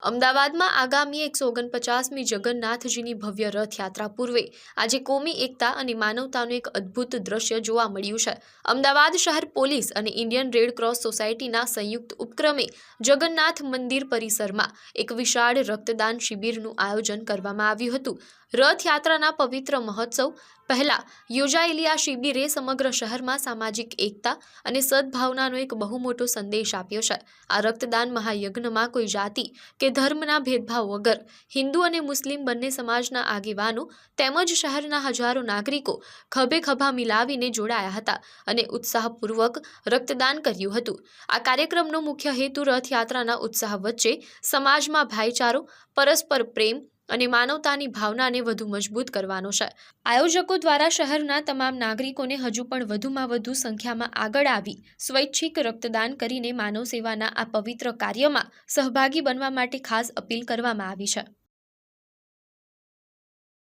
અમદાવાદમાં આગામી 149મી જગન્નાથજીની ભવ્ય રથયાત્રા પૂર્વે આજે કોમી એકતા અને માનવતાનું એક અદ્ભુત દ્રશ્ય જોવા મળ્યું છે। અમદાવાદ શહેર પોલીસ અને ઇન્ડિયન રેડ ક્રોસ સોસાયટીના સંયુક્ત ઉપક્રમે જગન્નાથ મંદિર પરિસરમાં એક વિશાળ રક્તદાન શિબિરનું આયોજન કરવામાં આવ્યું હતું। રથયાત્રાના પવિત્ર મહોત્સવ પહેલા યોજાયેલી આ શિબિરે સમગ્ર શહેરમાં સામાજિક એકતા અને સદભાવનાનો એક બહુ મોટો સંદેશ આપ્યો છે। આ રક્તદાન મહાયજ્ઞમાં કોઈ જાતિ કે ધર્મના ભેદભાવ વગર હિન્દુ અને મુસ્લિમ બંને સમાજના આગેવાનો તેમજ શહેરના હજારો નાગરિકો ખભે ખભા મિલાવીને જોડાયા હતા અને ઉત્સાહપૂર્વક રક્તદાન કર્યું હતું। આ કાર્યક્રમનો મુખ્ય હેતુ રથયાત્રાના ઉત્સાહ વચ્ચે સમાજમાં ભાઈચારો, પરસ્પર પ્રેમ અને માનવતાની ભાવનાને વધુ મજબૂત કરવાનો છે। આયોજકો દ્વારા શહેરના તમામ નાગરિકોને હજુ પણ વધુમાં વધુ સંખ્યામાં આગળ આવી સ્વૈચ્છિક રક્તદાન કરીને માનવ સેવાના આ પવિત્ર કાર્યમાં સહભાગી બનવા માટે ખાસ અપીલ કરવામાં આવી છે।